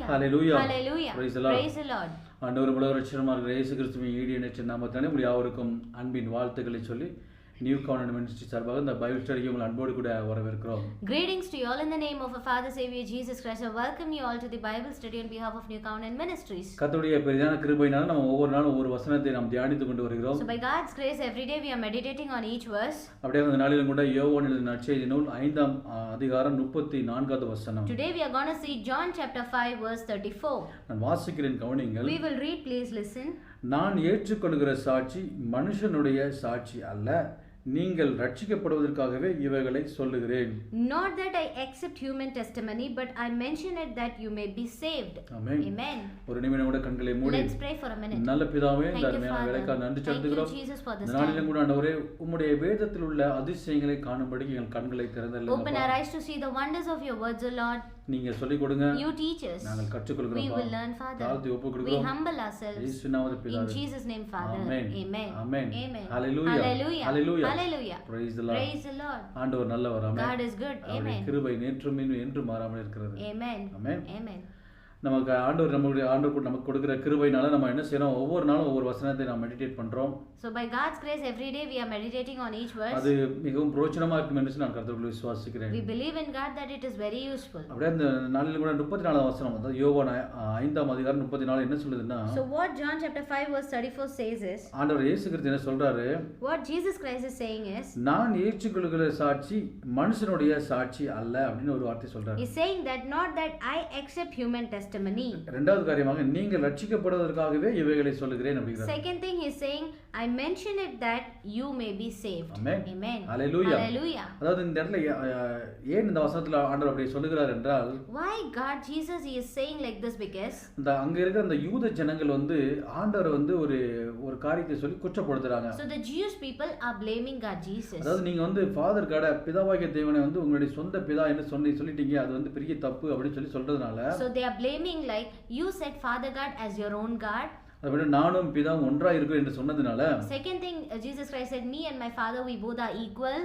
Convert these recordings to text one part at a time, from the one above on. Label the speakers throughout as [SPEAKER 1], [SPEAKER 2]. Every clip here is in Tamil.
[SPEAKER 1] Hallelujah.
[SPEAKER 2] Hallelujah.
[SPEAKER 1] Praise the Lord.
[SPEAKER 2] Praise the Lord.
[SPEAKER 1] ஆண்டவர் உலக ரட்சகருமாகிய இயேசு கிறிஸ்துவின் ஈடியணைச்ச நாமத்தினாலே உங்கள் யாவருக்கும் அன்பின் வாழ்த்துக்களை சொல்லி நியூ கான்வென்ட் மினிஸ்ட்ரி சார்பாக இந்த பைபிள் ஸ்டடிக்கு உங்கள் அன்போடு கூட வரவேற்கிறோம்.
[SPEAKER 2] Greetings to you all in the name of our Father Savior Jesus Christ. I welcome you all to the Bible study on behalf of New Covenant Ministries.
[SPEAKER 1] கர்த்தருடைய பெரிதான கிருபையினால நம்ம ஒவ்வொரு நாளும் ஒவ்வொரு வசனத்தை நாம் தியானித்துக் கொண்டு வருகிறோம்.
[SPEAKER 2] So by God's grace every day we are meditating on each verse.
[SPEAKER 1] அப்படியே இந்த நாளிலும் கூட யோவான் எழுதின நற்செய்தி நூல் 5ஆம் அதிகாரம் 34வது வசனம்.
[SPEAKER 2] Today we are going to see John chapter 5 verse 34.
[SPEAKER 1] நான் வாசிக்கிறேன், கவனியுங்கள்.
[SPEAKER 2] We will read, please listen.
[SPEAKER 1] நான் ஏற்றுக்கொள்கிற சாட்சி மனுஷனுடைய சாட்சி அல்ல, நீங்கள் ரட்சிக்கப்படுவதற்காகவே இவைகளை சொல்லுகிறேன்.
[SPEAKER 2] Not that I accept human testimony, but I mention it that you may be saved.
[SPEAKER 1] Amen.
[SPEAKER 2] Amen.
[SPEAKER 1] ஒரு நிமிடம் கூட கண்களை மூடி.
[SPEAKER 2] Let's pray for a minute.
[SPEAKER 1] நல்ல பிதாவே, இந்த
[SPEAKER 2] Thank you,
[SPEAKER 1] அருமையான
[SPEAKER 2] Father.
[SPEAKER 1] வேளைக்காக நன்றி செலுத்துகிறோம்.
[SPEAKER 2] Thank you, Jesus, for this
[SPEAKER 1] இந்த நாளிலும்
[SPEAKER 2] time.
[SPEAKER 1] கூட ஆண்டவரே உம்முடைய வேதத்தில் உள்ள அதிசயங்களை காணும்படி எங்கள் கண்களை
[SPEAKER 2] Open
[SPEAKER 1] திறந்தருளுங்க.
[SPEAKER 2] our eyes to see the wonders of your words, O Lord.
[SPEAKER 1] நீங்க சொல்லிக் கொடுங்க,
[SPEAKER 2] You teach us.
[SPEAKER 1] நாங்கள்
[SPEAKER 2] We
[SPEAKER 1] கற்றுக்கொள்கிறோம்.
[SPEAKER 2] will learn, Father.
[SPEAKER 1] தாழ்த்தி ஒப்புக்
[SPEAKER 2] We
[SPEAKER 1] கொடுக்கிறோம்.
[SPEAKER 2] humble ourselves.
[SPEAKER 1] இயேசு நாமத்தில்
[SPEAKER 2] In
[SPEAKER 1] பிதாவே.
[SPEAKER 2] Jesus' name, Father.
[SPEAKER 1] Amen.
[SPEAKER 2] Amen.
[SPEAKER 1] Amen.
[SPEAKER 2] Amen.
[SPEAKER 1] Hallelujah.
[SPEAKER 2] Hallelujah.
[SPEAKER 1] Hallelujah.
[SPEAKER 2] Hallelujah.
[SPEAKER 1] Praise the Lord.
[SPEAKER 2] Praise the Lord.
[SPEAKER 1] ஆண்டவர் நல்லவர். ஆமென்.
[SPEAKER 2] God is good.
[SPEAKER 1] அவருடைய
[SPEAKER 2] Amen.
[SPEAKER 1] கிருபை நேற்றும் இன்றும் என்றும் மாறாமல் இருக்கிறது.
[SPEAKER 2] Amen.
[SPEAKER 1] Amen.
[SPEAKER 2] Amen.
[SPEAKER 1] நமக்கு ஆண்டவர் நமக்கு கொடுக்கிற கிருபையினால நம்ம என்ன செய்யறோம், ஒவ்வொரு நாளும் ஒவ்வொரு வசனத்தை நாம் மெடிடேட் பண்றோம்.
[SPEAKER 2] So by God's grace every day we are meditating on each verse.
[SPEAKER 1] அது மிகவும் பிரயோஜனமா இருக்கும் என்று நான் கர்த்தருக்குள் விசுவாசிக்கிறேன்.
[SPEAKER 2] We believe in God that it is very useful.
[SPEAKER 1] அப்படியே இந்த நாளில் கூட 34ஆம் வசனம், அதாவது யோவான் 5ஆம் அதிகாரம் 34 என்ன சொல்லுதுன்னா,
[SPEAKER 2] So what John chapter 5 verse 34 says is,
[SPEAKER 1] ஆண்டவர் இயேசு கிறிஸ்து என்ன சொல்றாரு,
[SPEAKER 2] what Jesus Christ is saying is,
[SPEAKER 1] நான் ஏற்றுக்கொள்கிற சாட்சி மனுஷனுடைய சாட்சி அல்ல அப்படின்னு ஒரு வார்த்தை சொல்றாரு.
[SPEAKER 2] He's saying that not that I accept human testimony.
[SPEAKER 1] இரண்டாவது காரியமாக நீங்கள் ரட்சிக்கப்படுவதற்காக இவைகளை சொல்லுகிறேன் அப்படிங்கிறார்.
[SPEAKER 2] Second thing he's saying, I mention it that you may be saved.
[SPEAKER 1] Amen.
[SPEAKER 2] Amen.
[SPEAKER 1] Hallelujah.
[SPEAKER 2] Hallelujah.
[SPEAKER 1] அதாவது இந்த இடத்துல ஏன் இந்த வசனத்துல ஆண்டவர் அப்படி சொல்லுகிறார் என்றால்,
[SPEAKER 2] Why God Jesus he is saying like this? Because
[SPEAKER 1] இந்த அங்க இருக்கிற அந்த யூத ஜனங்கள் ஆண்டவர் ஒரு காரியத்தை சொல்லி குற்றப்படுத்துறாங்க.
[SPEAKER 2] so the Jewish people are blaming God Jesus.
[SPEAKER 1] அதாவது நீங்க ஃபாதர் காட பிதாவாகிய தேவனை உங்களுடைய சொந்த பிதா என்று சொல்லிட்டீங்க, அது பெரிய தப்பு அப்படின்னு சொல்றதுனால,
[SPEAKER 2] So they are blaming like you said Father God as your own God.
[SPEAKER 1] அதை நானும் பிதாவும் ஒன்றா இருக்கிறோம் என்று சொன்னதுனால,
[SPEAKER 2] Second thing Jesus Christ said, me and my Father we both are equal.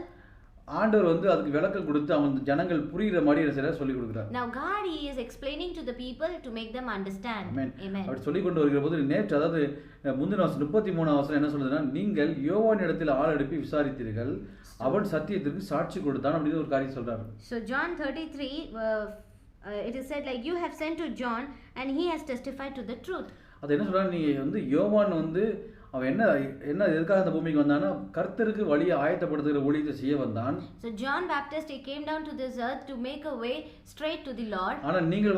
[SPEAKER 1] ஆண்டவர் அதுக்கு விளக்கம் கொடுத்து அவன் ஜனங்கள் புரியுற மாதிரி என்ன சொல்லி கொடுக்கிறார்.
[SPEAKER 2] Now God he is explaining to the people to make them understand.
[SPEAKER 1] Amen.
[SPEAKER 2] Amen.
[SPEAKER 1] அப்படி சொல்லி கொண்டு வருகிற போது நேற்று, அதாவது முந்தின வசனம் 33ஆம் வசனம் என்ன சொல்லுதுன்னா, நீங்கள் யோவான் இடத்தில் ஆள் அனுப்பி விசாரித்தீர்கள், அவன் சத்தியத்திற்கு சாட்சி கொடுத்தான் அப்படின்னு ஒரு காரியம் சொல்றாரு.
[SPEAKER 2] So John 33 it is said like you have sent to John and he has testified to the truth.
[SPEAKER 1] அது என்ன சொல்றாரு, நீ யோவான் அவன் என்ன எதுக்காக இந்த பூமிக்கு வந்தான்னா, கர்த்தருக்கு வழியை ஆயத்தப்படுத்துகிற ஊழியத்தை செய்ய வந்தான்.
[SPEAKER 2] So John Baptist he came down to this earth to make a way straight to the Lord.
[SPEAKER 1] ஆனா நீங்கள்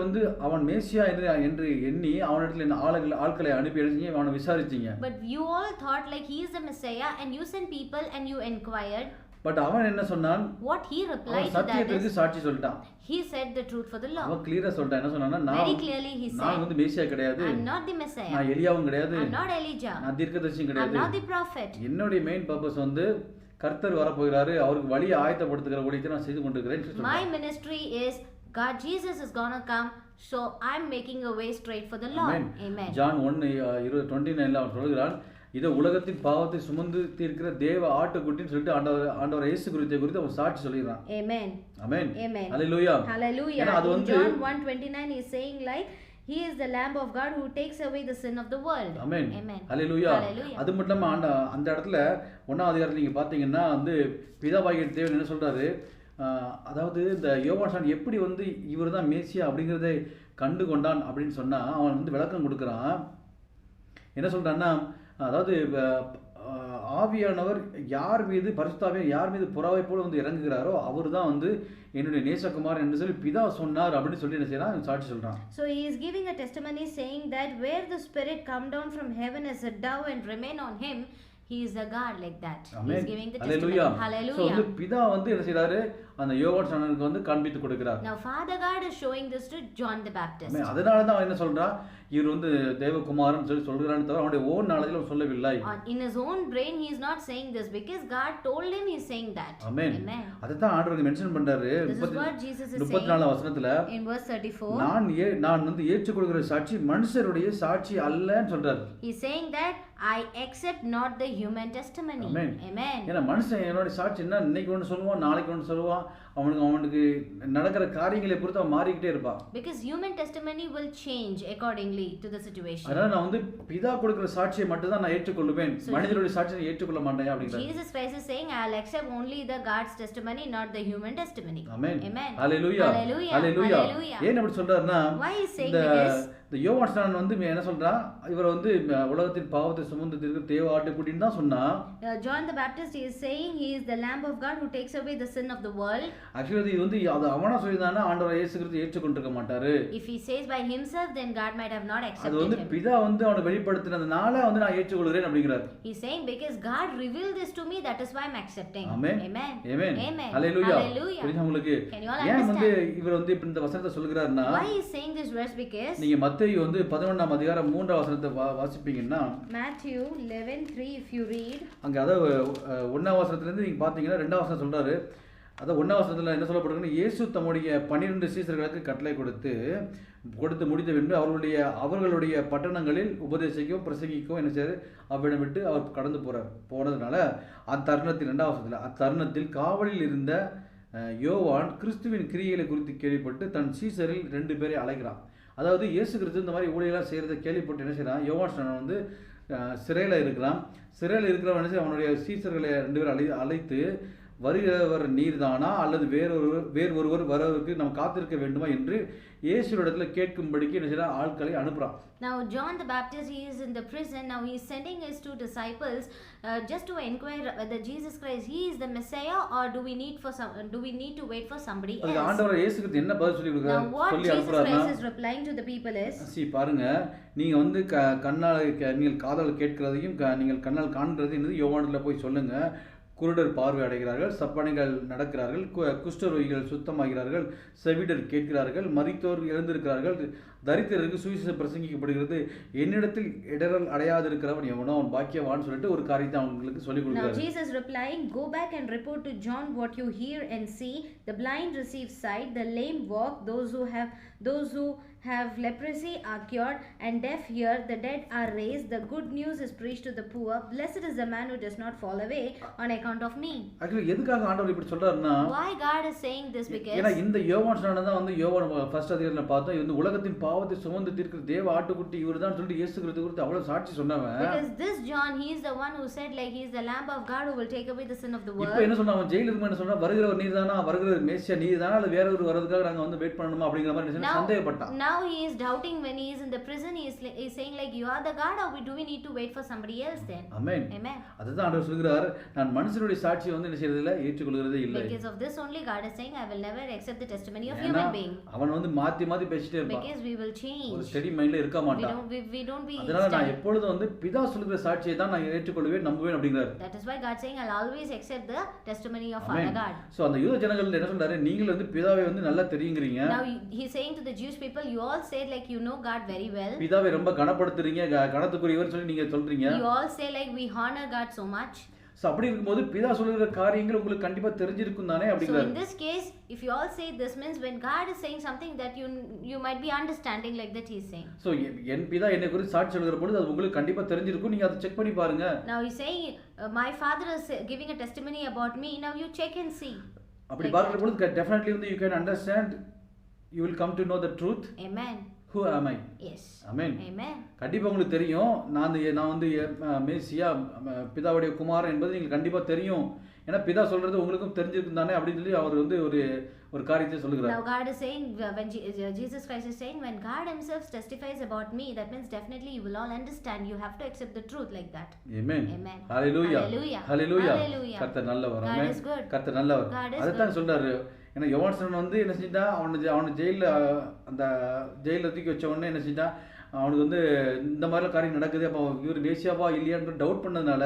[SPEAKER 1] அவன் மேசியா என்று எண்ணி அவனிடத்தில் ஆட்களை அனுப்பி அவனை விசாரிச்சீங்க.
[SPEAKER 2] But you all thought like he is the Messiah and you sent people and you inquired.
[SPEAKER 1] But அவன் என்ன சொன்னான்,
[SPEAKER 2] What he replied to that
[SPEAKER 1] சத்தியத்திற்கு
[SPEAKER 2] is,
[SPEAKER 1] சாட்சி சொல்லிட்டான்.
[SPEAKER 2] he said the truth for the Lord.
[SPEAKER 1] அவன் கிளியரா சொல்லிட்டான். என்ன சொன்னான்னா,
[SPEAKER 2] Very clearly he said,
[SPEAKER 1] நான் மேசியா கிடையாது,
[SPEAKER 2] I'm not the Messiah,
[SPEAKER 1] நான் எலியாவும் கிடையாது,
[SPEAKER 2] I'm not Elijah,
[SPEAKER 1] நான் தீர்க்கதரிசியும்
[SPEAKER 2] I'm
[SPEAKER 1] கிடையாது.
[SPEAKER 2] not the prophet.
[SPEAKER 1] என்னுடைய மெயின் பர்பஸ் கர்த்தர் வரப்போகிறாரு, அவருக்கு வழியை ஆயத்தப்படுத்துகிற ஊழியத்தை நான் செய்து கொண்டிருக்கிறேன்.
[SPEAKER 2] My ministry is God Jesus is gonna come, so I'm making a way straight for the Lord. Amen.
[SPEAKER 1] John 1:29 அவன் சொல்கிறான், இதை உலகத்தின் பாவத்தை சுமந்து தீர்க்கிற தேவ ஆட்டுக்குட்டின்னு சொல்லிட்டு ஆண்டவர் இயேசு குறித்து அவன் சாட்சி சொல்லிடுறான்.
[SPEAKER 2] Amen.
[SPEAKER 1] Amen.
[SPEAKER 2] Amen.
[SPEAKER 1] Hallelujah.
[SPEAKER 2] Hallelujah. In John 1:29 he is saying like he is the lamb of God who takes away the sin of the world.
[SPEAKER 1] Amen.
[SPEAKER 2] Amen.
[SPEAKER 1] Hallelujah.
[SPEAKER 2] Hallelujah.
[SPEAKER 1] அது மட்டும் இல்லாம அந்த இடத்துல 1ஆம் அதிகாரத்துல நீங்க பாத்தீங்கன்னா பிதாவாகிய தேவன் என்ன சொல்றாரு, அதாவது இந்த யோவான் எப்படி இவர்தான் மேசியா அப்படிங்கறதை கண்டு கொண்டான் அப்படின்னு சொன்னா, அவன் விளக்கம் கொடுக்கறான். என்ன சொல்றான்னா, அதாவது ஆவியானவர் யார் மீது பரிசுத்தாவியானவர் யார் மீது புறாவை போல இறங்குகிறாரோ அவர்தான் என்னுடைய நேசகுமார் என்று சொல்லி பிதா சொன்னார் அப்படின்னு சொல்லி என்ன செய்யறான், சாட்சி சொல்றான்.
[SPEAKER 2] So he is giving a testimony saying that where the Spirit come down from heaven as a dove and remain on him, he is a God like that.
[SPEAKER 1] Amen.
[SPEAKER 2] He is giving the
[SPEAKER 1] Hallelujah.
[SPEAKER 2] testimony. Hallelujah.
[SPEAKER 1] So பிதா என்ன செய்றாரு, அந்த யோவான் ஸ்நானனுக்கு காண்பித்து கொடுக்கிறார்.
[SPEAKER 2] Now Father God is showing this to John the Baptist.
[SPEAKER 1] அதனால தான் அவன் என்ன சொல்றான், இவர் தேவகுமாரன் சொல்லி சொல்றானே தவிர அவனுடைய ஓன் நாலேஜ்ல அவன் சொல்லவில்லை.
[SPEAKER 2] In his own brain he is not saying this because God told him he is saying that.
[SPEAKER 1] Amen.
[SPEAKER 2] Amen.
[SPEAKER 1] அததான் ஆண்டவர் மென்ஷன் பண்றாரு 34 வசனத்துல,
[SPEAKER 2] in verse 34
[SPEAKER 1] நான் ஏற்றுக்கொள்கிற சாட்சி மனுஷருடைய சாட்சி அல்லன்னு சொல்றாரு.
[SPEAKER 2] he is saying that I accept not the human testimony.
[SPEAKER 1] Amen.
[SPEAKER 2] Amen.
[SPEAKER 1] ஏன்னா மனுஷன் என்னோட சாட்சி என்ன இன்னைக்கு ஒன்று சொல்லுவான், நாளைக்கு ஒன்று சொல்லுவான். அவனுக்கு நடக்கிற காரியங்களை பொறுத்து அவன் மாறிக்கிட்டே இருப்பான்.
[SPEAKER 2] Because human testimony will change accordingly to the situation.
[SPEAKER 1] அதனால நான் வந்து பிதா கொடுக்கிற சாட்சியை மட்டும் தான் நான் ஏற்றுக்கொள்வேன், மனிதனுடைய சாட்சியை ஏற்றுக்கொள்ள மாட்டேன் அப்படிங்கிறார்.
[SPEAKER 2] Jesus Christ is saying, I'll accept only the God's testimony, not the human testimony.
[SPEAKER 1] Amen.
[SPEAKER 2] Amen.
[SPEAKER 1] Hallelujah.
[SPEAKER 2] Hallelujah.
[SPEAKER 1] Hallelujah.
[SPEAKER 2] Hallelujah.
[SPEAKER 1] ஏன் அப்படி சொல்றாருன்னா,
[SPEAKER 2] Why is saying this?
[SPEAKER 1] இந்த யோவான் ஸ்நானன் வந்து என்ன சொல்றான், இவர் வந்து உலகத்தின் பாவத்தை சுமந்து தீர்க்கிற தேவ ஆட்டுக்குட்டின்னு தான் சொன்னா.
[SPEAKER 2] John the Baptist is saying he is the Lamb of God who takes away the sin of the world.
[SPEAKER 1] Actually இது வந்து அது அவனா சொல்லிதானா ஆண்டவர் இயேசு கிறிஸ்து ஏற்றுக்கொண்டிருக்க மாட்டாரு.
[SPEAKER 2] If he says by himself, then God might have not
[SPEAKER 1] அது
[SPEAKER 2] accepted
[SPEAKER 1] வந்து
[SPEAKER 2] him.
[SPEAKER 1] பிதா வந்து அவனை வெளிப்படுத்தினதுனால வந்து நான் ஏற்றுக்கொள்கிறேன் அப்படிங்கிறார்.
[SPEAKER 2] He's saying because God revealed this to me, that is why I'm accepting.
[SPEAKER 1] Amen.
[SPEAKER 2] Amen.
[SPEAKER 1] Amen.
[SPEAKER 2] Amen.
[SPEAKER 1] Hallelujah.
[SPEAKER 2] Hallelujah.
[SPEAKER 1] புரியுதா உங்களுக்கு?
[SPEAKER 2] Can you all
[SPEAKER 1] ஏன் வந்து
[SPEAKER 2] understand?
[SPEAKER 1] இவர் வந்து இப்ப இந்த வசனத்தை சொல்கிறாருன்னா,
[SPEAKER 2] Why he is saying this verse? Because
[SPEAKER 1] நீங்க மத்தேயு வந்து 11ஆம் அதிகாரம் 3ஆம் வசனத்தை வாசிப்பீங்கன்னா,
[SPEAKER 2] Matthew 11:3 if you read,
[SPEAKER 1] அங்க அதாவது 1ஆம் வசனத்துல இருந்து நீங்க பாத்தீங்கன்னா 2ஆம் வசனம் சொல்றாரு. அதான் 1ஆம் வசனத்துல என்ன சொல்லப்படுதுன்னா, இயேசு தம்முடைய 12 சீசர்களுக்கு கட்டளை கொடுத்து முடித்த பின்பு அவர்களுடைய பட்டணங்களில் உபதேசிக்கவும் பிரசங்கிக்கவும் என்ன செய்ய அவ்விடம் விட்டு அவர் கடந்து போனதுனால அத்தருணத்தில் 2ஆம் வசனத்துல அத்தருணத்தில் காவலில் இருந்த யோவான் கிறிஸ்துவின் கிரியைகளை குறித்து கேள்விப்பட்டு தன் சீசரில் 2 பேரை அழைக்கிறான். அதாவது இயேசு கிறிஸ்து இந்த மாதிரி ஊழியெல்லாம் செய்கிறத கேள்விப்பட்டு என்ன செய்யறான், யோவான் ஸ்நானன் வந்து சிறையில் இருக்கிறான். சிறையில் இருக்கிறவன் என்ன அவனுடைய சீசர்களை 2 பேர் அழைத்து, வருகிறவர் நீர்தானா அல்லது வேறொருவர் வருவதற்கு நாம் காத்திருக்க வேண்டுமா என்று இயேசுவிடத்துல கேட்கும்படிக்கு என்ன செய்யறான், ஆட்களை அனுப்புறான்.
[SPEAKER 2] Now John the Baptist, he is in the prison. Now he is sending his 2 disciples just to inquire whether Jesus Christ he is the Messiah, or do we need to wait for somebody else.
[SPEAKER 1] அதுக்கு ஆண்டவர் இயேசு கிறிஸ்து என்ன பதில் சொல்லி
[SPEAKER 2] Now what
[SPEAKER 1] சொல்லி
[SPEAKER 2] Jesus
[SPEAKER 1] அனுப்புறாருன்னா,
[SPEAKER 2] Christ is replying to the people is,
[SPEAKER 1] பாருங்க, நீங்க வந்து நீங்கள் காதால் கேட்கிறதையும் நீங்கள் கண்ணால் காண்கிறதையும் யோவானிடத்துல போய் சொல்லுங்க. குருடர் பார்வை அடைகிறார்கள், சப்பானிகள் நடக்கிறார்கள், குஷ்டரோகிகள் சுத்தமாகிறார்கள், செவிடர் கேட்கிறார்கள், மரித்தோர் எழுந்திருக்கிறார்கள், தரித்திரருக்கு சுவிசேஷம் பிரசங்கிக்கப்படுகிறது, என்னிடத்தில் இடரல் அடையாதிருக்கிறவன் எவனோ அவன் பாக்கியவான்னு சொல்லிட்டு ஒரு காரியத்தை அவங்களுக்கு சொல்லிக்
[SPEAKER 2] Now
[SPEAKER 1] கொடுக்கிறார்.
[SPEAKER 2] Jesus replying, go back and report to John what you hear and see. The blind receive sight, the lame walk, those who have leprosy are cured, and deaf hear, the dead are raised, the good news is preached to the poor. Blessed is the man who does not fall away on account of me.
[SPEAKER 1] Actually எதுக்காக ஆண்டவர் இப்படி சொல்றாருன்னா,
[SPEAKER 2] Why God is saying this? Because
[SPEAKER 1] ஏன்னா இந்த யோவான் ஸ்நானன் தான் வந்து யோவான் ஃபர்ஸ்ட் அதிகாரத்துல பார்த்தோம், இந்த உலகத்தின் பாவத்தை சுமந்து தீர்க்கிற தேவ ஆட்டுக்குட்டி இவர்தான் சொல்லிட்டு இயேசு கிறிஸ்து குறித்து அவ்வளவு சாட்சி சொன்னவன்.
[SPEAKER 2] Because this John, he is the one who said like he is the Lamb of God who will take away the sin of the world.
[SPEAKER 1] இப்போ என்ன சொன்னா, அவன் ஜெயிலுக்கு என்ன சொன்னா, வருகிறவர் நீர்தானா, வருகிறவர் மேசியா நீர்தானா, அல்லது வேற ஒரு வரதுக்காக நாங்க வந்து வெயிட் பண்ணணுமா அப்படிங்கிற மாதிரி சந்தேகப்பட்டான்.
[SPEAKER 2] Now he is doubting when he is in the prison. He is saying like, you are the God, or do we need to wait for somebody else then?
[SPEAKER 1] Amen.
[SPEAKER 2] Amen.
[SPEAKER 1] அதுதான் ஆண்டவர் சொல்கிறார், நான் மனுஷனுடைய சாட்சியை வந்து என்ன செய்யறது இல்ல, ஏற்றுக்கொள்கிறதே இல்லை.
[SPEAKER 2] Because of this only God is saying, I will never accept the testimony of human being.
[SPEAKER 1] அவன் வந்து மாத்தி பேசிட்டே இருப்பான்.
[SPEAKER 2] Because we will change.
[SPEAKER 1] ஒரு ஸ்டெடி மைண்ட்ல இருக்க மாட்டான்.
[SPEAKER 2] We don't be
[SPEAKER 1] அதனால நான் எப்பொழுதும் வந்து பிதா சொல்லுகிற சாட்சியை தான் நான் ஏற்றுக்கொள்வேன், நம்புவேன் அப்படிங்கிறார்.
[SPEAKER 2] That is why God saying, I'll always accept the testimony of Father God.
[SPEAKER 1] So அந்த யூத ஜனங்கள் என்ன சொல்றாரு, நீங்கள் வந்து பிதாவை வந்து நல்லா தெரியுங்கறீங்க.
[SPEAKER 2] Now he is saying to the Jewish people, you all said like you know God very well.
[SPEAKER 1] பிதாவை ரொம்ப கனப்படுத்துறீங்க, கனத்துக்குரியவர் சொல்லி நீங்க சொல்றீங்க.
[SPEAKER 2] You all say like we honor God so much.
[SPEAKER 1] So அப்படி இருக்கும்போது பிதா சொல்லுகிற காரியங்கள் உங்களுக்கு கண்டிப்பா தெரிஞ்சிருக்கும் தானே அப்படிங்கிறார்.
[SPEAKER 2] So in this case, if you all say this means when God is saying something that you might be understanding like that he is saying.
[SPEAKER 1] So என் பிதா என்னை குறித்து சாட்சி சொல்கிற பொழுது அது உங்களுக்கு கண்டிப்பா தெரிஞ்சிருக்கும், நீங்க அதை செக் பண்ணி பாருங்க.
[SPEAKER 2] Now he is saying my father is giving a testimony about me, now you check and see.
[SPEAKER 1] அப்படி பார்க்கிற பொழுது definitely வந்து you can understand, you will come to know the truth.
[SPEAKER 2] Amen.
[SPEAKER 1] Who am I?
[SPEAKER 2] Yes.
[SPEAKER 1] Amen.
[SPEAKER 2] Amen.
[SPEAKER 1] கண்டிப்பா உங்களுக்கு தெரியும், நான் வந்து மேசியா பிதாவுடைய குமாரன் என்பது உங்களுக்கு கண்டிப்பா தெரியும். ஏன்னா பிதா சொல்றது உங்களுக்கும் தெரிஞ்சிருக்கும் தானே அப்படின்னு சொல்லி அவர் வந்து ஒரு காரியத்தை சொல்லுகிறார்.
[SPEAKER 2] Now God is saying, when Jesus Christ is saying, when God himself testifies about me, that means definitely you will all understand. You have to accept the truth like that.
[SPEAKER 1] Amen.
[SPEAKER 2] Amen.
[SPEAKER 1] Hallelujah.
[SPEAKER 2] Hallelujah.
[SPEAKER 1] Hallelujah.
[SPEAKER 2] Hallelujah.
[SPEAKER 1] கர்த்தர் நல்லவர்.
[SPEAKER 2] God
[SPEAKER 1] Amen.
[SPEAKER 2] is good.
[SPEAKER 1] கர்த்தர் நல்லவர். அதைத்தான் சொல்றாரு. ஏன்னா யோவான் ஸ்நானன் வந்து என்ன செஞ்சா, அவனை ஜெயில அந்த ஜெயில தூக்கி வச்ச உடனே என்ன செஞ்சா, அவனுக்கு வந்து இந்த மாதிரிலாம் காரியம் நடக்குது, அப்போ இவர் மேசியாவா இல்லையான்னு டவுட் பண்ணதுனால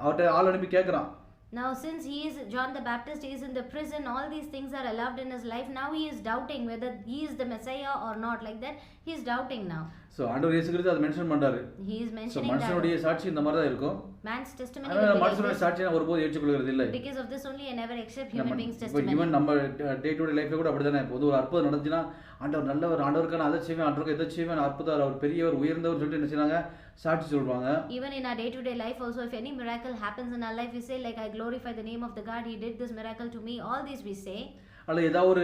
[SPEAKER 1] அவர்கிட்ட ஆள் அனுப்பி கேட்குறான்.
[SPEAKER 2] Now since he is John the Baptist, he is in the prison, all these things are allowed in his life. Now he is doubting whether he is the Messiah or not, like that he is doubting now.
[SPEAKER 1] So ஆண்டவர் இயேசு கிறிஸ்து அதை மென்ஷன் பண்றாரு.
[SPEAKER 2] He is
[SPEAKER 1] so
[SPEAKER 2] mentioning that
[SPEAKER 1] மனுஷனுடைய சாட்சி இந்த மாதிரி தான் இருக்கும்.
[SPEAKER 2] man's testimony
[SPEAKER 1] அதனால
[SPEAKER 2] will be like
[SPEAKER 1] மனுஷனுடைய
[SPEAKER 2] this.
[SPEAKER 1] சாட்சியை நான் ஒருபோதும் ஏற்றுக்கொள்கிறது இல்லை.
[SPEAKER 2] Because of this only I never accept human beings'
[SPEAKER 1] இப்போ
[SPEAKER 2] testimony.
[SPEAKER 1] ஈவன் நம்ம டே டு டே லைஃப்ல கூட அப்படிதானே. இப்போ வந்து ஒரு அற்புதம் நடந்துச்சுன்னா ஆண்டவர் நல்லவர், ஆண்டவருக்கான அதை செய்வேன், ஆண்டவருக்கு எதை செய்வேன், அற்புதம், அவர் பெரியவர், உயர்ந்தவர் சொல்லிட்டு என்ன செய்றாங்க, சாட்சி சொல்றாங்க.
[SPEAKER 2] Even in our day-to-day life also, if any miracle happens in our life, we say like, I glorify the name of the God, he did this miracle to me. All these we say.
[SPEAKER 1] அல்ல ஏதாவது ஒரு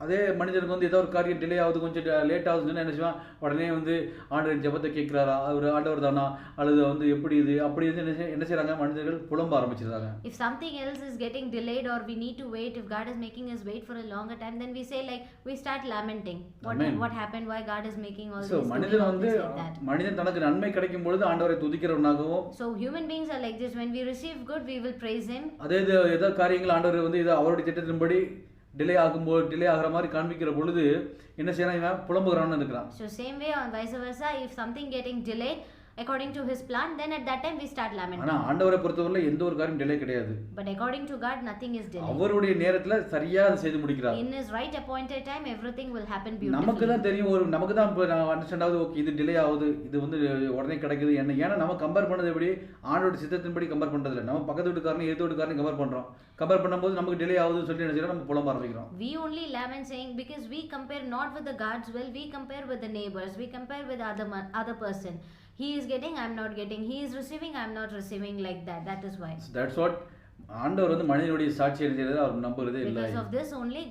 [SPEAKER 1] அதே மனிதனுக்கு வந்து ஏதாவது ஒரு காரியம் டிலே ஆகுது, கொஞ்சம் லேட் ஆகுதுன்னு என்ன செய்வான், உடனே வந்து ஆண்டவரின் ஜெபத்தை கேட்கிறாரா, அவர் ஆண்டவர் தானா, அல்லது வந்து எப்படி இது அப்படி இது என்ன செய்றாங்க, மனிதர்கள் புலம்ப ஆரம்பிச்சிடுறாங்க.
[SPEAKER 2] If something else is getting delayed or we need to wait, if God is making us wait for a longer time, then we say like, we start lamenting. What happened, why God is making all
[SPEAKER 1] So
[SPEAKER 2] this,
[SPEAKER 1] மனிதன்
[SPEAKER 2] all
[SPEAKER 1] வந்து
[SPEAKER 2] this like that.
[SPEAKER 1] மனிதன் தனக்கு நன்மை கிடைக்கும் பொழுது ஆண்டவரை துதிக்கிறவனாகவும்,
[SPEAKER 2] So human beings are like this. When we receive good, we will praise him.
[SPEAKER 1] அதே இது ஏதோ காரியங்கள் ஆண்டவர் வந்து இது அவருடைய திட்டத்தின்படி டிலே ஆகிற மாதிரி காண்பிக்கிற பொழுது என்ன செய்யறான், இவன் புலம்புகிறான்னு இருக்கிறான்.
[SPEAKER 2] So same way on vice versa, if something getting delayed according to his plan, then at that time we start lamenting.
[SPEAKER 1] ஆனா ஆண்டவரை பொறுத்தவரை எந்த ஒரு காரியம் டிலே கிடையாது.
[SPEAKER 2] But according to God, nothing is delayed.
[SPEAKER 1] அவருடைய நேரத்துல சரியா அதை செய்து முடிக்கிறார்.
[SPEAKER 2] In his right appointed time, everything will happen beautifully.
[SPEAKER 1] நமக்கு தான் தெரியும், நமக்கு தான் அண்டர்ஸ்டாண்ட் ஆகுது, ஓகே இது டிலே ஆகுது, இது வந்து உடனே கிடைக்குது என்ன. ஏன்னா நம்ம கம்பேர் பண்ணது எப்படி, ஆண்டோட சித்தத்தின்படி கம்பேர் பண்றது இல்லை. நம்ம பக்கத்து வீட்டுக்காரனை எதிர்த்து வீட்டுக்காரனை கம்பேர் பண்றோம். கம்பேர் பண்ணும்போது நமக்கு டிலே ஆகுதுன்னு சொல்லி என்ன செய்யறோம், நம்ம புலம்ப ஆரம்பிக்கிறோம்.
[SPEAKER 2] We only lament saying, because we compare not with the God's will, we compare with the neighbors, we compare with other person. He is getting, I am not getting. He is receiving, I am not receiving, like that. That is why.
[SPEAKER 1] So that's what ஆண்டவர் வந்து மனிதனுடைய சாட்சி எழுதியதை அவர் நம்புறதே இல்லை.
[SPEAKER 2] Because of this only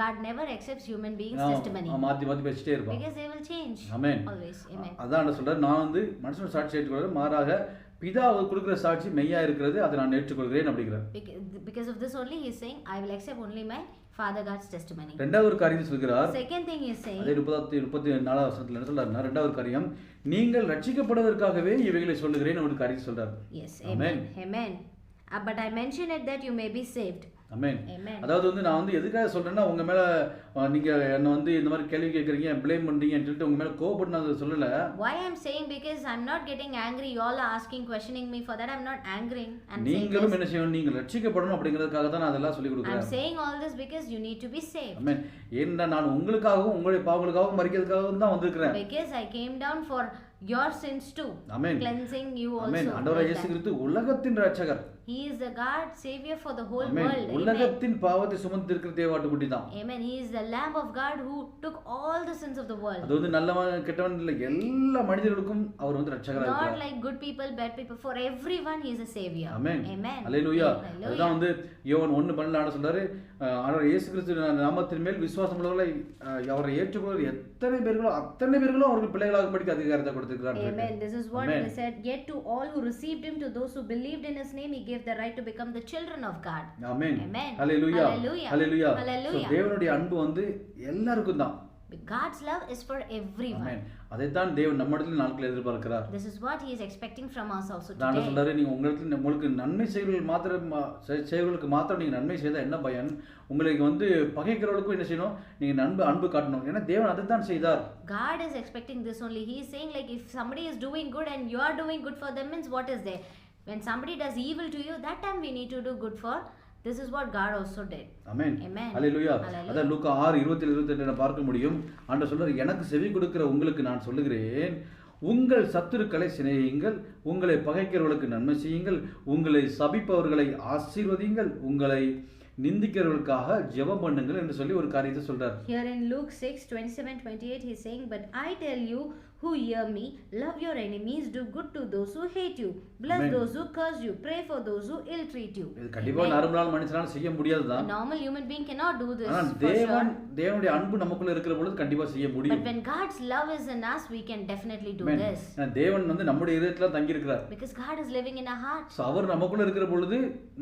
[SPEAKER 2] God never accepts human beings' testimony.
[SPEAKER 1] மாத்தி பேசிட்டே இருப்பான்.
[SPEAKER 2] Because they will change.
[SPEAKER 1] Amen.
[SPEAKER 2] Always. Amen.
[SPEAKER 1] அதான் சொல்றாரு, நான் வந்து மனுஷனோட சாட்சி ஏற்றுக்கொள்கிறேன், மாறாக பிதா கொடுக்கிற சாட்சி மெய்யா இருக்கிறது, அதை நான் ஏற்றுக்கொள்கிறேன் அப்படிங்கிறார்.
[SPEAKER 2] Because of this only he is saying, I will accept only my Father God's testimony.
[SPEAKER 1] இரண்டாவது ஒரு காரியத்தை சொல்கிறார்.
[SPEAKER 2] Second thing he is saying,
[SPEAKER 1] அதே 34வது வசனத்துல என்ன சொல்றாருன்னா, இரண்டாவது காரியம், நீங்கள் ரட்சிக்கப்படுவதற்காகவே இவைகளை சொல்லுகிறேன் ஒரு காரியத்தை சொல்றார்.
[SPEAKER 2] Yes, amen. Amen. But I mention it that you may be saved.
[SPEAKER 1] Amen.
[SPEAKER 2] Amen.
[SPEAKER 1] அதாவது வந்து நான் வந்து எதுக்காக சொல்றேன்னா, உங்க மேல நீங்க என்ன வந்து இந்த மாதிரி கேள்வி கேக்குறீங்க, ப்ளேம் பண்றீங்கன்னு சொல்லிட்டு உங்க மேல கோபப்பட்டு நான் சொல்லல.
[SPEAKER 2] Why I am saying, because I am not getting angry. You all are asking, questioning me. For that I am not angry.
[SPEAKER 1] நீங்களும் என்ன செய்யணும், நீங்கள் ரட்சிக்கப்படணும் அப்படிங்கிறதுக்காக தான் நான் அதெல்லாம் சொல்லி
[SPEAKER 2] I am
[SPEAKER 1] கொடுக்கிறேன்.
[SPEAKER 2] saying all this because you need to be saved.
[SPEAKER 1] ஆமென். ஏன்னா நான் உங்களுக்காகவும் உங்களுடைய பாவங்களுக்காகவும் மரிக்கிறதுக்காகவும் தான் வந்திருக்கிறேன்.
[SPEAKER 2] Because I came down for your sins too.
[SPEAKER 1] Amen.
[SPEAKER 2] Cleansing you also.
[SPEAKER 1] ஆமென். ஆண்டவராகிய இயேசு கிறிஸ்து உலகத்தின் இரட்சகர்.
[SPEAKER 2] He is the God savior for the whole
[SPEAKER 1] amen.
[SPEAKER 2] world.
[SPEAKER 1] உலகத்தின் பாவத்தை சுமந்து இருக்கிற தேவாட்டுக்குட்டி தான்.
[SPEAKER 2] Amen. He is the Lamb of God who took all the sins of the world.
[SPEAKER 1] அது வந்து நல்லவன் கெட்டவன் இல்ல, எல்லா மனிதர்களுக்கும் அவர் வந்து இரட்சகரா
[SPEAKER 2] Not
[SPEAKER 1] இருக்கிறார்.
[SPEAKER 2] like good people, bad people. For everyone he is a savior.
[SPEAKER 1] Amen.
[SPEAKER 2] Amen.
[SPEAKER 1] Hallelujah.
[SPEAKER 2] Hallelujah.
[SPEAKER 1] அதுதான் வந்து யோவான் 1:12 சொல்றாரு, ஆண்டவர் இயேசு கிறிஸ்து நாமத்தின் மேல் விசுவாசம் உள்ளவர்களை அவரை ஏற்றுக்கொள்கிற எத்தனை பேர்களோ அத்தனை பேர்களும் அவர்கள் பிள்ளைகளாகும்படிக்கு அதிகாரத்தை கொடுத்திருக்கிறார்.
[SPEAKER 2] Amen. This is what he said. Yet to all who received him, to those who believed in his name, he gave the right to become the children of God.
[SPEAKER 1] Amen.
[SPEAKER 2] Amen.
[SPEAKER 1] Hallelujah.
[SPEAKER 2] Hallelujah.
[SPEAKER 1] Hallelujah.
[SPEAKER 2] Hallelujah.
[SPEAKER 1] தேவனுடைய அன்பு வந்து எல்லாருக்கும் தான்.
[SPEAKER 2] God's love is for everyone.
[SPEAKER 1] ஆமென். அதைத்தான் தேவன் நம்மிடத்தில் நாட்கள் எதிர்பார்க்கிறார்.
[SPEAKER 2] This is what he is expecting from us also
[SPEAKER 1] நான்
[SPEAKER 2] today.
[SPEAKER 1] சொல்றாரு, நீங்க உங்களுக்கு நன்மை செய்வர்களுக்கு மாத்திரம் நீங்க நன்மை செய்தா என்ன பயன், உங்களுக்கு வந்து பகைக்கிறவர்களுக்கும் என்ன செய்யணும், நீங்க அன்பு காட்டணும். ஏன்னா தேவன் அதை தான் செய்தார்.
[SPEAKER 2] God is expecting this only. He is saying like, if somebody is doing good and you are doing good for them, means what is there? When somebody does evil to you, that time we need to do good for. This is what God also did.
[SPEAKER 1] Amen.
[SPEAKER 2] Amen.
[SPEAKER 1] Hallelujah.
[SPEAKER 2] Hallelujah.
[SPEAKER 1] அத லூக்கா 6:27-28 பார்க்க முடியும். ஆண்டவர் சொல்றாரு, எனக்கு செவி கொடுக்கிற உங்களுக்கு நான் சொல்லுகிறேன், உங்கள் சத்துருக்களை சிநேகியுங்கள், உங்களை பகைக்கிறவர்களுக்கு நன்மை செய்யுங்கள், உங்களை சபிப்பவர்களை ஆசீர்வதியுங்கள், உங்களை நிந்திக்கிறவர்களுக்காக ஜெபம் பண்ணுங்கள் என்று சொல்லி ஒரு காரியத்தை சொல்றார்.
[SPEAKER 2] Here in Luke 6:27-28 he is saying, but I tell you who hear me, love your enemies, do good to those who hate you, bless
[SPEAKER 1] Amen.
[SPEAKER 2] those who curse you, pray for those who ill treat you.
[SPEAKER 1] இது கண்டிப்பா நார்மலான மனுஷனால செய்ய முடியாது
[SPEAKER 2] A
[SPEAKER 1] தான்.
[SPEAKER 2] normal human being cannot do this.
[SPEAKER 1] ஆனா
[SPEAKER 2] For sure.
[SPEAKER 1] தேவனுடைய அன்பு நமக்குள்ள இருக்கிற பொழுது கண்டிப்பா செய்ய
[SPEAKER 2] But
[SPEAKER 1] முடியும்.
[SPEAKER 2] when God's love is in us, we can definitely do
[SPEAKER 1] Amen.
[SPEAKER 2] this.
[SPEAKER 1] ஏன்னா தேவன் வந்து நம்முடைய இதயத்துல தங்கி இருக்கிறார்.
[SPEAKER 2] Because God is living in our heart.
[SPEAKER 1] So அவர் நமக்குள்ள இருக்கிற பொழுது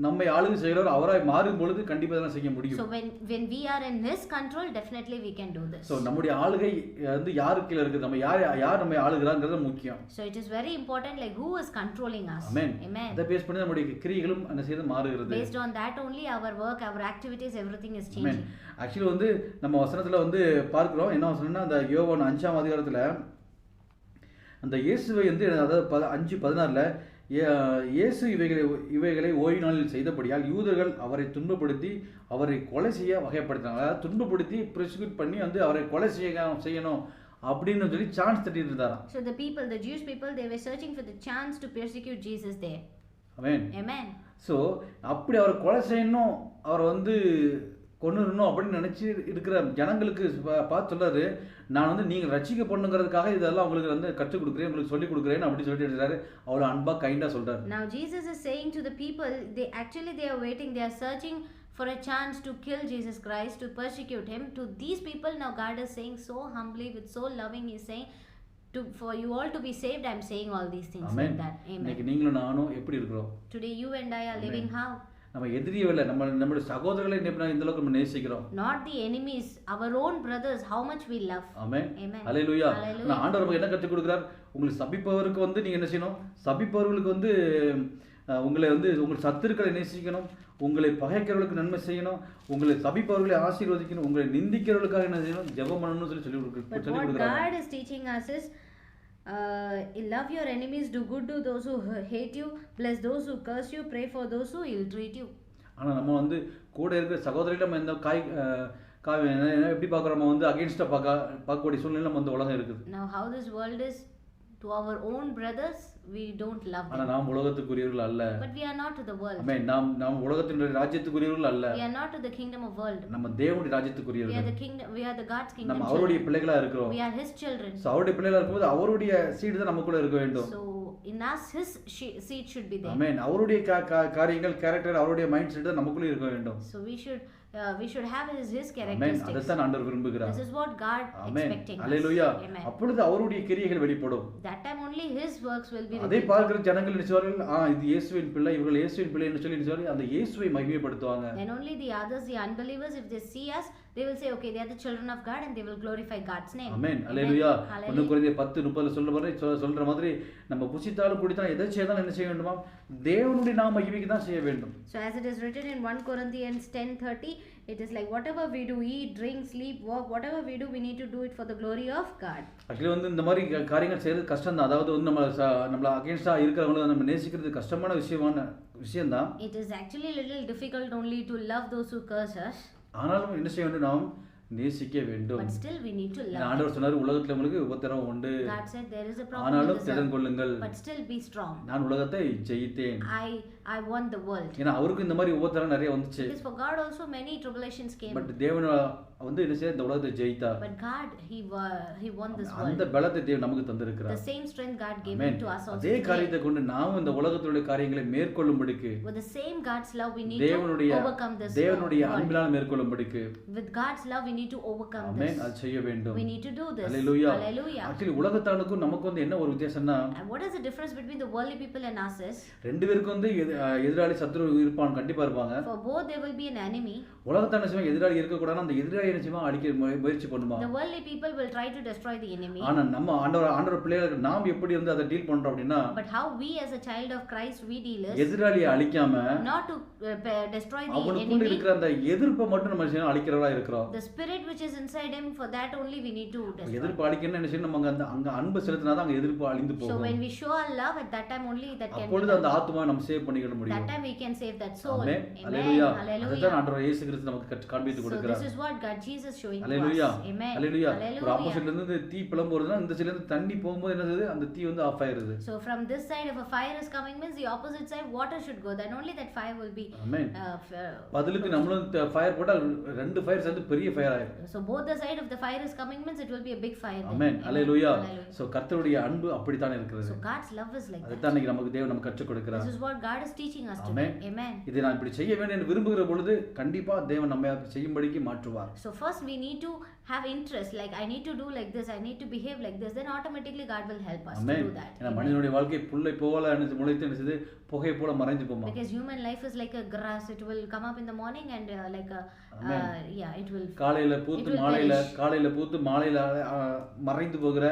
[SPEAKER 1] நம்மை ஆளுகை செய்கிறவர் அவராய் மாறும் பொழுது கண்டிப்பா இதெல்லாம் செய்ய முடியும்.
[SPEAKER 2] So when we are in his control, definitely we can do this.
[SPEAKER 1] So நம்முடைய ஆளுகை வந்து யாருக்கு கீழ இருக்குது, நம்ம யார் நம்மை ஆளுகிறாங்கிறது முக்கியம்.
[SPEAKER 2] So it is very important, like who is controlling us.
[SPEAKER 1] Amen.
[SPEAKER 2] Amen.
[SPEAKER 1] அதை பேஸ் பண்ணி நம்முடைய கிரியைகளும் என்ன செய்து மாறுகிறது.
[SPEAKER 2] Based on that only our work, our activities, everything is
[SPEAKER 1] Amen.
[SPEAKER 2] changing.
[SPEAKER 1] Actually வந்து நம்ம வசனத்துல வந்து பார்க்கிறோம், என்ன வசனம்னா அந்த யோவான் 5ஆம் அதிகாரத்துல அந்த இயேசுவை வந்து, அதாவது 5:16 இயேசு இவைகளை ஓய்வு நாளில் செய்தபடியால் யூதர்கள் அவரை துன்பப்படுத்தி அவரை கொலை செய்ய வகைப்படுத்தினாங்க. அதாவது துன்பப்படுத்தி ப்ரோசிக்யூட் பண்ணி வந்து அவரை கொலை செய்யணும் அப்படின்னு சொல்லி சான்ஸ் தட்டிட்டு இருந்தாராம்.
[SPEAKER 2] So the people, the Jewish people, they were searching for the chance to persecute Jesus there.
[SPEAKER 1] Amen.
[SPEAKER 2] Amen.
[SPEAKER 1] So அப்படி அவரை கொலை செய்யணும், அவரை வந்து கொன்னுடணும் அப்படின்னு நினைச்சு இருக்கிற ஜனங்களுக்கு பார்த்து சொல்றாரு, நான் வந்து நீங்கள் ரட்சிக்கப்படுங்கிறதுக்காக இதெல்லாம் உங்களுக்கு வந்து கற்றுக் கொடுக்குறேன், உங்களுக்கு சொல்லிக் கொடுக்குறேன்னு அப்படி சொல்லிட்டு இருக்கிறாரு. அவ்வளோ அன்பா கைண்டா சொல்றாரு.
[SPEAKER 2] Now Jesus is saying to the people, they are waiting, they are searching for a chance to kill Jesus Christ, to persecute him. To these people now God is saying so humbly, with so loving, he is saying, for you all to be saved, I am saying all these things.
[SPEAKER 1] Amen.
[SPEAKER 2] Like that. Amen.
[SPEAKER 1] இன்னைக்கு நீங்களும் நானும் எப்படி இருக்கிறோம்?
[SPEAKER 2] Today you and I are living how?
[SPEAKER 1] நம்ம எதிரியே இல்லை, நம்மளுடைய சகோதரர்களை இந்த அளவுக்கு நம்ம நேசிக்கிறோம்.
[SPEAKER 2] Not the enemies, our own brothers, how much we love.
[SPEAKER 1] Amen.
[SPEAKER 2] Amen.
[SPEAKER 1] Hallelujah.
[SPEAKER 2] Hallelujah.
[SPEAKER 1] ஆண்டவர் நமக்கு என்ன கற்றுக் கொடுக்கிறார்? உங்களுக்கு சபிப்பவருக்கு வந்து நீங்க என்ன செய்யணும்? சபிப்பவர்களுக்கு வந்து உங்களை வந்து உங்கள் சத்துருக்களை நேசிக்கணும், உங்களை பகைக்கிறவர்களுக்கு நன்மை செய்யணும், உங்களை சபிப்பவர்களை ஆசீர்வதிக்கணும், உங்களை நிந்திக்கிறவர்களுக்காக என்ன செய்யணும்? ஜெபம் பண்ணணும்னு சொல்லி கொடுக்கிறார்.
[SPEAKER 2] But what God is teaching us is, love your enemies, do good to those who hate you, bless those who curse you, pray for those who ill treat you.
[SPEAKER 1] ஆனா நம்ம வந்து கூட இருக்கிற சகோதரிகளை நம்ம இந்த எப்படி பார்க்குறோம்? நம்ம வந்து அகெயின்ஸ்டாக பார்க்கக்கூடிய சூழ்நிலை நம்ம வந்து உலகம் இருக்குது.
[SPEAKER 2] Now how this world is, to our own brothers we don't love them.
[SPEAKER 1] ஆனா நாம் உலகத்துக்குரியவர்கள் அல்ல.
[SPEAKER 2] But we are not to the world.
[SPEAKER 1] ஆமென். நாம் உலகத்தினுடைய ராஜ்யத்துக்குரியவர்கள் அல்ல.
[SPEAKER 2] We are not to the kingdom of world.
[SPEAKER 1] நம்ம தேவனுடைய ராஜ்யத்துக்குரியவர்கள்.
[SPEAKER 2] We are the kingdom, we are the God's kingdom.
[SPEAKER 1] நம்ம அவருடைய பிள்ளைகளா இருக்கிறோம்.
[SPEAKER 2] We are his children.
[SPEAKER 1] So அவருடைய பிள்ளைகளா இருக்கும்போது அவருடைய சீடு தான் நமக்குள்ள இருக்க வேண்டும்.
[SPEAKER 2] So in us his seed should be there.
[SPEAKER 1] ஆமென். அவருடைய காரியங்கள், கேரக்டர், அவருடைய மைண்ட் செட் தான் நமக்குள்ள இருக்க வேண்டும்.
[SPEAKER 2] So we should have his characteristics.
[SPEAKER 1] ஆமென். அதைத்தான் ஆண்டவர் விரும்புகிறார்.
[SPEAKER 2] This is what God expecting us.
[SPEAKER 1] Hallelujah.
[SPEAKER 2] Amen.
[SPEAKER 1] அப்பொழுது அவருடைய கிரியைகள் வெளிப்படும்.
[SPEAKER 2] That time only his works will be
[SPEAKER 1] அதை பார்க்கிற ஜனங்கள் நினைச்சார்கள், இது இயேசுவின் பிள்ளை, இவர்கள் இயேசுவின் பிள்ளை என்று சொல்லி அந்த இயேசுவை மகிமைப்படுத்துவாங்க.
[SPEAKER 2] Then only the others, the unbelievers, if they see us, they will say, okay, they are the children of God, and they will glorify God's name.
[SPEAKER 1] ஆமென். அல்லேலூயா. 1 கொரிந்தியர் 10:30 சொல்ற மாதிரி நம்ம புசித்தாலும் குடித்தாலும் எதை செய்தாலும் என்ன செய்ய வேண்டுமா? தேவனுடைய நாம மகிமைக்கு தான் செய்ய வேண்டும்.
[SPEAKER 2] So as it is written in 1 Corinthians 10:30, it is like whatever we do, eat, drink, sleep, walk, whatever we do, we need to do it for the glory of God.
[SPEAKER 1] Actually வந்து இந்த மாதிரி காரியங்கள் செய்யறது கஷ்டம் தான். அதாவது வந்து நம்மள அகைன்ஸ்டா இருக்கிறவங்கள நம்ம நேசிக்கிறது கஷ்டமான விஷயம் தான்.
[SPEAKER 2] It is actually a little difficult only to love those who curse us.
[SPEAKER 1] ஆனாலும் என்ன செய்ய வேண்டும்? நாம் நேசிக்க வேண்டும்.
[SPEAKER 2] But still we need to love.
[SPEAKER 1] ஆண்டவர் சொன்னாரு, உலகத்துல உங்களுக்கு உபத்திரவம் உண்டு.
[SPEAKER 2] God said there is a problem.
[SPEAKER 1] ஆனாலும் திடன் கொள்ளுங்கள்.
[SPEAKER 2] But still be strong.
[SPEAKER 1] நான் உலகத்தை ஜெயித்தேன்.
[SPEAKER 2] I won the world.
[SPEAKER 1] ஏன்னா அவருக்கு இந்த மாதிரி உபத்திரம் நிறைய வந்துச்சு.
[SPEAKER 2] Because for God also many tribulations came.
[SPEAKER 1] But தேவன் வந்து என்ன செய்ய இந்த உலகத்தை ஜெயித்தார்.
[SPEAKER 2] But God he won this world.
[SPEAKER 1] அந்த பலத்தை தேவன் நமக்கு தந்திருக்கிறார்.
[SPEAKER 2] The same strength God gave to us also.
[SPEAKER 1] அதே காரியத்தை கொண்டு நாமும் இந்த உலகத்துடைய காரியங்களை மேற்கொள்ளும்படிக்கு
[SPEAKER 2] with the same God's love we need to overcome this.
[SPEAKER 1] தேவனுடைய அன்பினால் மேற்கொள்ளும்படிக்கு
[SPEAKER 2] with God's love we need to overcome this.
[SPEAKER 1] ஆமென். அது செய்ய வேண்டும்.
[SPEAKER 2] We need to do this.
[SPEAKER 1] Hallelujah.
[SPEAKER 2] Hallelujah.
[SPEAKER 1] Actually உலகத்தானுக்கும் நமக்கு வந்து என்ன ஒரு வித்தியாசம்னா,
[SPEAKER 2] and what is the difference between the worldly people and us is,
[SPEAKER 1] ரெண்டு பேருக்கு வந்து எதிராளி சத்துரு இருப்பான், கண்டிப்பா இருப்பாங்க.
[SPEAKER 2] for both there will be an enemy.
[SPEAKER 1] உலகத்தான நிச்சயமா எதிராளி இருக்க கூடாது, அந்த எதிராளி நிச்சயமா அழிக்க முயற்சி பண்ணுமா.
[SPEAKER 2] the worldly people will try to destroy the enemy.
[SPEAKER 1] ஆனா நம்ம ஆண்டவர் பிள்ளைகளுக்கு நாம் எப்படி வந்து அதை டீல் பண்றோம் அப்படினா,
[SPEAKER 2] but how we as a child of Christ we deal is,
[SPEAKER 1] எதிராளியை அழிக்காம
[SPEAKER 2] not to destroy the enemy.
[SPEAKER 1] அவனுக்குள்ள இருக்கிற அந்த எதிர்ப்பை மட்டும் நம்ம அழிக்கிறவரா இருக்கிறோம்.
[SPEAKER 2] the spirit which is inside him, for that only we need to destroy.
[SPEAKER 1] எதிர்ப்பு அழிக்கணும் என்ன செய்யணும்? நம்ம அங்க அன்பு செலுத்தினா தான் அங்க எதிர்ப்பு அழிந்து போகும்.
[SPEAKER 2] so when we show our love, at that time only that can
[SPEAKER 1] அப்பொழுது அந்த ஆத்துமாவை நம்ம சேவ் பண்ணிக்க முடியும்.
[SPEAKER 2] that time we can save that soul.
[SPEAKER 1] Amen.
[SPEAKER 2] Hallelujah.
[SPEAKER 1] அதுதான் ஆண்டவர் இயேசு கிறிஸ்து நமக்கு காண்பித்து கொடுக்கிறார்.
[SPEAKER 2] so this is what God Jesus showing
[SPEAKER 1] Hallelujah.
[SPEAKER 2] to us. Amen.
[SPEAKER 1] Hallelujah. ஒரு ஆப்போசிட்ல இருந்து தீ பிளம்புறதுனா இந்த சைடுல இருந்து தண்ணி போகும்போது என்னது? அந்த தீ வந்து ஆஃப் ஆயிருது.
[SPEAKER 2] so from this side if a fire is coming means the opposite side water should go, then only that fire will be.
[SPEAKER 1] Amen. பதிலுக்கு நம்மளும் ஃபயர் போட்டா ரெண்டு ஃபயர் சேர்ந்து பெரிய ஃபயர் ஆயிடும்.
[SPEAKER 2] so both the side of the fire is coming means it will be a big fire.
[SPEAKER 1] Amen. Hallelujah. so கர்த்தருடைய அன்பு அப்படிதான் இருக்கிறது.
[SPEAKER 2] so God's love is like that.
[SPEAKER 1] அதுதான் இன்னைக்கு நமக்கு தேவன் நமக்கு கற்றுக் கொடுக்கிறார்.
[SPEAKER 2] this is what God is teaching us today. Amen.
[SPEAKER 1] இதை நான் இப்படி செய்ய வேண்டும் என்று விரும்புகிற பொழுது கண்டிப்பா தேவன் நம்மை செய்யும்படிக்கு மாற்றுவார்.
[SPEAKER 2] so first we need to have interest, like I need to do like this, I need to behave like this, then automatically God will help us to do that.
[SPEAKER 1] ஏன்னா மனிதனுடைய வாழ்க்கை புல்லை போல முளைத்து நினைச்சது புகை போல மறைஞ்சு போமா.
[SPEAKER 2] because human life is like a grass, it will come up in the morning and like a it will
[SPEAKER 1] காலையில பூத்து மாலையில மறைந்து போகிற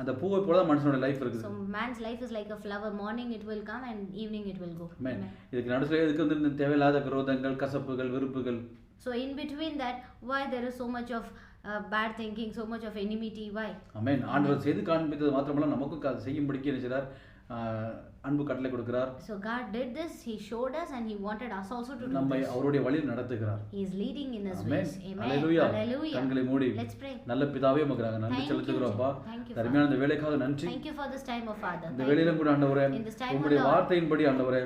[SPEAKER 1] அந்த பூவை போல மனுஷனோட லைஃப் இருக்குது.
[SPEAKER 2] so man's life is like a flower, morning it will come and evening it will go.
[SPEAKER 1] Amen. இதுக்கு நடுவுல எதுக்கு வந்து தேவையில்லாத விரோதங்கள், கசப்புகள், வெறுப்புகள்?
[SPEAKER 2] so in between that, why there is so much of bad thinking, so much of enmity, why?
[SPEAKER 1] ஆமென். ஆண்டவர் செய்து காண்பித்தது மாத்திரமல்ல நமக்கும் செய்யும்படிக்கு நினைச்சார். அன்பு கட்டளை கொடுக்கிறார்.
[SPEAKER 2] So God did this, he showed us, and he wanted us also to do
[SPEAKER 1] நம்மை
[SPEAKER 2] this.
[SPEAKER 1] அவருடைய வழியில் நடத்துகிறார்.
[SPEAKER 2] He is leading in his
[SPEAKER 1] Amen.
[SPEAKER 2] ways. Amen.
[SPEAKER 1] Hallelujah.
[SPEAKER 2] Hallelujah.
[SPEAKER 1] கண்களை மூடி
[SPEAKER 2] Let's pray.
[SPEAKER 1] நல்ல பிதாவே உமக்கு நாங்கள் நன்றி
[SPEAKER 2] Thank you,
[SPEAKER 1] செலுத்துகிறோம்ப்பா.
[SPEAKER 2] Thank you,
[SPEAKER 1] அருமையான இந்த வேலைக்காக நன்றி.
[SPEAKER 2] Thank you for this time, O Father.
[SPEAKER 1] இந்த
[SPEAKER 2] Thank
[SPEAKER 1] வேளையிலும் கூட ஆண்டவரே
[SPEAKER 2] In this time, O
[SPEAKER 1] உம்முடைய
[SPEAKER 2] Lord.
[SPEAKER 1] வார்த்தையின்படி ஆண்டவரே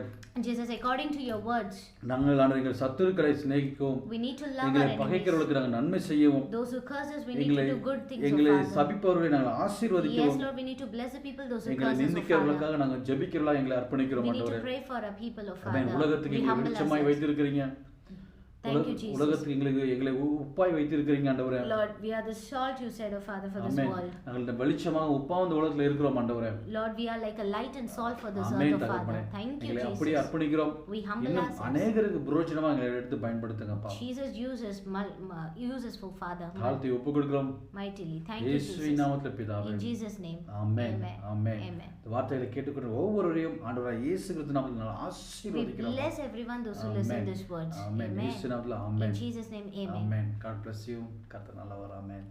[SPEAKER 2] Jesus, according to your words,
[SPEAKER 1] நாங்கள் ஆண்டவரே எங்கள் சத்துருக்களை சிநேகிக்கவும்
[SPEAKER 2] we need to love
[SPEAKER 1] எங்களை
[SPEAKER 2] our enemies.
[SPEAKER 1] பகைக்கிறவர்களுக்கு நாங்கள் நன்மை செய்யவும்
[SPEAKER 2] Those who curse us, we need
[SPEAKER 1] எங்களை
[SPEAKER 2] to do good things, O
[SPEAKER 1] எங்களை
[SPEAKER 2] Father.
[SPEAKER 1] சபிப்பவர்களை நாங்கள்
[SPEAKER 2] Yes,
[SPEAKER 1] ஆசீர்வதிக்கவும்
[SPEAKER 2] Lord, we need to bless the people, those who
[SPEAKER 1] எங்களை
[SPEAKER 2] curse us, O Father.
[SPEAKER 1] நிந்திக்கிறவர்களுக்காக நாங்கள் ஜெபிக்கிறவர்களா எங்களை அர்ப்பணிக்கிறோம்
[SPEAKER 2] We need to
[SPEAKER 1] ஆண்டவரே.
[SPEAKER 2] pray for our people, O
[SPEAKER 1] amen.
[SPEAKER 2] Father.
[SPEAKER 1] உலகத்துக்கு
[SPEAKER 2] We
[SPEAKER 1] எங்களை
[SPEAKER 2] humble
[SPEAKER 1] வெளிச்சமாய்
[SPEAKER 2] ourselves.
[SPEAKER 1] வைத்திருக்கிறீங்க.
[SPEAKER 2] Thank you, Jesus.
[SPEAKER 1] உலகத்துக்கு எங்களை உப்பாய் வைத்திருக்கிறீங்க ஆண்டவரே.
[SPEAKER 2] Lord, we are the salt, you said, O Father, for this
[SPEAKER 1] amen.
[SPEAKER 2] world.
[SPEAKER 1] நாங்கள் இந்த வெளிச்சமாக உப்பா இந்த உலகத்துல இருக்கிறோம் ஆண்டவரே.
[SPEAKER 2] Lord, we are like a light and salt for this
[SPEAKER 1] amen
[SPEAKER 2] earth, O
[SPEAKER 1] தகப்பனே.
[SPEAKER 2] Father. Thank you,
[SPEAKER 1] எங்களை அப்படியே
[SPEAKER 2] Jesus.
[SPEAKER 1] அர்ப்பணிக்கிறோம்.
[SPEAKER 2] We humble
[SPEAKER 1] இன்னும்
[SPEAKER 2] ourselves.
[SPEAKER 1] அநேகருக்கு பிரயோஜனமா எங்களை எடுத்து பயன்படுத்துங்கப்பா.
[SPEAKER 2] Jesus uses for Father
[SPEAKER 1] தாழ்த்தி ஒப்பு கொடுக்கிறோம்.
[SPEAKER 2] mightily. Thank you,
[SPEAKER 1] இயேசுவின்
[SPEAKER 2] Jesus.
[SPEAKER 1] நாமத்தில் பிதாவே.
[SPEAKER 2] In Jesus' name.
[SPEAKER 1] Amen.
[SPEAKER 2] Amen.
[SPEAKER 1] Amen.
[SPEAKER 2] Amen.
[SPEAKER 1] இந்த வார்த்தைகளை கேட்டுக்கொண்டு ஒவ்வொருவரையும் ஆண்டவராய் இயேசு கிறிஸ்து நாமத்தில் நான்
[SPEAKER 2] We
[SPEAKER 1] ஆசீர்வதிக்கிறோம்.
[SPEAKER 2] bless everyone, those who
[SPEAKER 1] Amen.
[SPEAKER 2] listen these words.
[SPEAKER 1] Amen.
[SPEAKER 2] Amen.
[SPEAKER 1] இயேசு நாமத்தில்
[SPEAKER 2] In
[SPEAKER 1] amen.
[SPEAKER 2] Jesus' name, amen.
[SPEAKER 1] Amen. God bless you. கர்த்தர் நல்லவர். ஆமென்.